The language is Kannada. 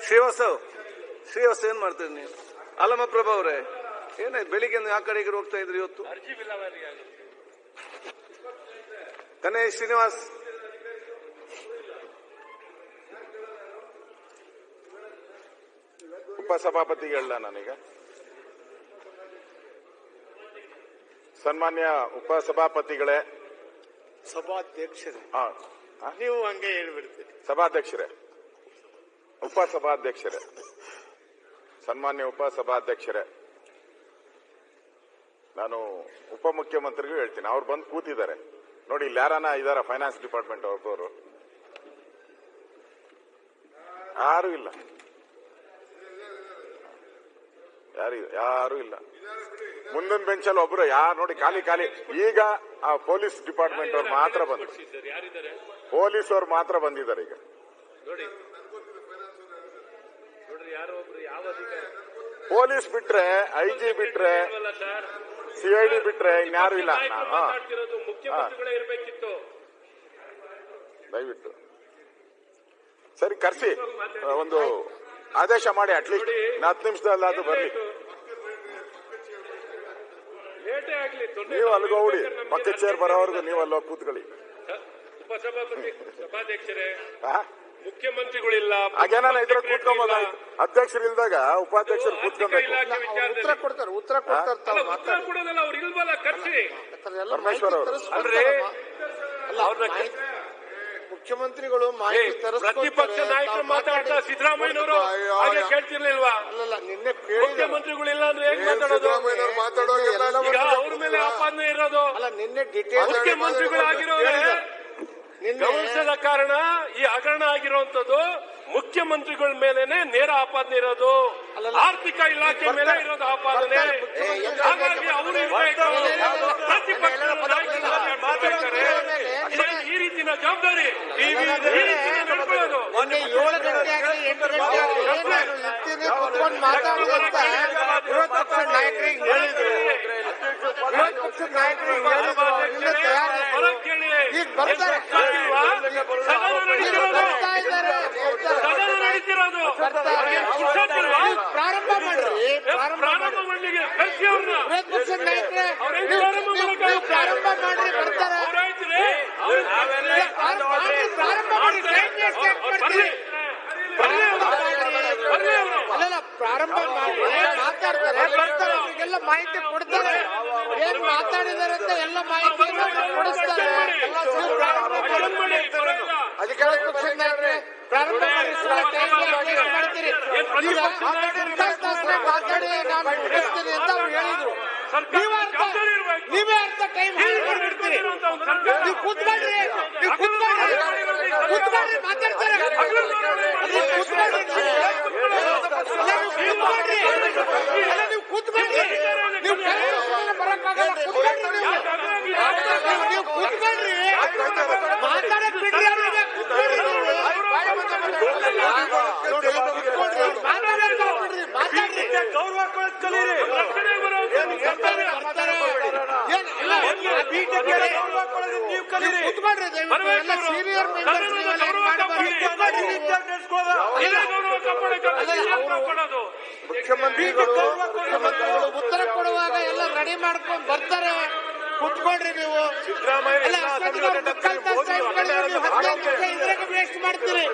ಶ್ರೀವಾಸ್ ಏನ್ ಮಾಡ್ತೀರಿ ನೀವು? ಅಲ್ಲಮ್ಮ ಪ್ರಭಾ ಅವರೇ, ಏನಾಯ್ತು ಬೆಳಿಗ್ಗೆ ಆ ಕಡೆಗೆ ಹೋಗ್ತಾ ಇದ್ರಿ ಇವತ್ತು? ಗಣೇಶ್ ಶ್ರೀನಿವಾಸ್ ಉಪಸಭಾಪತಿಗಳಲ್ಲ ನನಗೆ. ಸನ್ಮಾನ್ಯ ಉಪಸಭಾಪತಿಗಳೇ, ಸಭಾಧ್ಯಕ್ಷರೇ, ನೀವು ಹಂಗೆ ಹೇಳ್ಬಿಡ್ತೀರಿ. ಸಭಾಧ್ಯಕ್ಷರೇ, ಉಪಸಭಾಧ್ಯಕ್ಷರೇ, ಸನ್ಮಾನ್ಯ ಉಪಸಭಾಧ್ಯಕ್ಷರೇ, ನಾನು ಉಪಮುಖ್ಯಮಂತ್ರಿಗೂ ಹೇಳ್ತೀನಿ. ಅವ್ರು ಬಂದು ಕೂತಿದ್ದಾರೆ ನೋಡಿ. ಇಲ್ಲಿ ಯಾರನ ಇದಾರ ಫೈನಾನ್ಸ್ ಡಿಪಾರ್ಟ್ಮೆಂಟ್ ಅವ್ರದವರು? ಯಾರು ಇಲ್ಲ, ಯಾರು ಇಲ್ಲ. ಮುಂದಿನ ಬೆಂಚಲ್ಲಿ ಒಬ್ರು ಯಾರು ನೋಡಿ, ಖಾಲಿ ಖಾಲಿ. ಈಗ ಆ ಪೊಲೀಸ್ ಡಿಪಾರ್ಟ್ಮೆಂಟ್ ಅವ್ರು ಮಾತ್ರ ಬಂದ್ರು, ಪೊಲೀಸ್ ಅವ್ರು ಮಾತ್ರ ಬಂದಿದ್ದಾರೆ ಈಗ. ಪೊಲೀಸ್ ಬಿಟ್ರೆ, ಐಜಿ ಬಿಟ್ರೆ, ಸಿಐಡಿ ಬಿಟ್ರೆ ಇನ್ಯಾರು ಇಲ್ಲ. ದಯವಿಟ್ಟು ಸರಿ ಕರ್ಸಿ, ಒಂದು ಆದೇಶ ಮಾಡಿ. ಅಟ್ಲೀಸ್ಟ್ 10 ನಿಮಿಷದಲ್ಲಾದ್ರೂ ಬರ್ಲಿ. ನೀವು ಅಲ್ಗೋಡಿ, ಪಕ್ಕ ಚೇರ್ ಬರೋವರೆಗೂ ನೀವು ಅಲ್ಲೋ ಕೂತ್ಕೊಳ್ಳಿ. ಸಭಾಧ್ಯಕ್ಷರೇ, ಮುಖ್ಯಮಂತ್ರಿಗಳಿಲ್ಲ, ಹಾಗೇನಾನ ಇದ್ರೆ ಕೂತ್ಕೊಂಬೋದಾಯ್ತು. ಅಧ್ಯಕ್ಷರು ಇಲ್ದಾಗ ಉಪಾಧ್ಯಕ್ಷರು ಕೂತ್ಕೊಬೇಕು. ಉತ್ತರ ಕೊಡ್ತಾರೆ. ಕೊಡೋದಲ್ಲ, ಅವ್ರು ಇಲ್ವಲ್ಲ, ಕರ್ಸಿ. ಪರಮೇಶ್ವರ್ ಅವರು ಮುಖ್ಯಮಂತ್ರಿಗಳು ಮಾಹಿತಿ ಪ್ರತಿಪಕ್ಷ ನಾಯಕರು ಮಾತಾಡ್ತಾ ಸಿದ್ದರಾಮಯ್ಯನವರು ಹಾಗೆ ಕೇಳ್ತಿರ್ಲಿಲ್ವಾ? ನಿನ್ನೆ ಮುಖ್ಯಮಂತ್ರಿಗಳಿಲ್ಲ ಅಂದ್ರೆ ಹೇಗೆ ಮಾತಾಡೋದು? ಈಗ ಅವ್ರ ಮೇಲೆ ಆಪಾದನೆ ಇರೋದು. ನಿನ್ನೆ ಡಿಟೇಲ್ ಮುಖ್ಯಮಂತ್ರಿಗಳಾಗಿರೋರೆ ಗಮನಿಸದ ಕಾರಣ ಈ ಹಗರಣ ಆಗಿರುವಂತದ್ದು ಮುಖ್ಯಮಂತ್ರಿಗಳ ಮೇಲೆನೆ ನೇರ ಆಪಾದನೆ ಇರೋದು. ಆರ್ಥಿಕ ಇಲಾಖೆ ಮೇಲೆ ಇರೋದು ಆಪಾದನೆ. ಹಾಗಾಗಿ ಅವರು ಪ್ರತಿಪಕ್ಷ ಮಾತಾಡ್ತಾರೆ. ಈ ರೀತಿನ ಜವಾಬ್ದಾರಿ, ಈ ರೀತಿನ ನಡ್ಕೊಳ್ಳೋದು. 7 ಗಂಟೆ ಆಗಲಿ 8 ಗಂಟೆ ಆಗಲಿ ಕುತ್ಕೊಂಡು ಮಾತಾಡುವಂತ ವಿರೋಧ ಪಕ್ಷ ನಾಯಕರಿಗೆ ಹೇಳಿದ್ರು. ವಿರೋಧ ಪಕ್ಷದ ನಾಯಕರಿಗೆ ಈಗ ಬರ್ತಾರೆ, ಪ್ರಾರಂಭ ಮಾಡ್ರಿ. ಪ್ರಾರಂಭ ಮಾಡಲಿಕ್ಕೆ ವಿರೋಧ ಪಕ್ಷದ ನಾಯಕರೇ ಪ್ರಾರಂಭ ಮಾಡ್ರಿ, ಬರ್ತಾರೆ. ಪ್ರಾರಂಭ ಮಾಡಿ, ಅಲ್ಲ ಪ್ರಾರಂಭ ಮಾಡಿ ಮಾತಾಡ್ತಾರೆ, ಬರ್ತಾರೆ. ಅವರಿಗೆಲ್ಲ ಮಾಹಿತಿ ಕೊಡ್ತಾರೆ. ಏನ್ ಮಾತಾಡಿದಾರೆ ಅಂತ ಎಲ್ಲ ಮಾಹಿತಿಯನ್ನು ಕೊಡಿಸ್ತಾರೆ. ಅಧಿಕಾರ ಪಕ್ಷದ ನಾಯಕರೇ ಪ್ರಾರಂಭ ಮಾಡಿ, ಮಾಡ್ತೀರಿ. ಈಗ ಮಾತಾಡಿ ನಾನು ಮುಗಿಸ್ತೀನಿ ಅಂತ ಅವ್ರು ಹೇಳಿದ್ರು. ನೀವೇ ಅರ್ಥ ಟೈಮ್ ಮಾಡ್ಬಿಡ್ತೀರಿ. ನೀವು ಕೂತ್ಕೊಳ್ರಿ, ಮಾತಾಡ್ತಾರೆ. ನೀವು ಕೂತ್ಕೊಳ್ರಿ, ನೀವು ಬರಕ್ಕಾಗಲ್ಲ. ನೀವು ಕೂತ್ಕೊಳ್ರಿ, ಮಾತಾಡಕ್ ಬಿಡ್ರಿ. ಮುಖ್ಯಮಂತ್ರಿಗಳು ಉತ್ತರ ಕೊಡುವಾಗ ಎಲ್ಲ ರೆಡಿ ಮಾಡ್ಕೊಂಡು ಬರ್ತಾರೆ. ಕುತ್ಕೊಳ್ರಿ ನೀವು. ವೇಸ್ಟ್ ಮಾಡ್ತೀರಿ.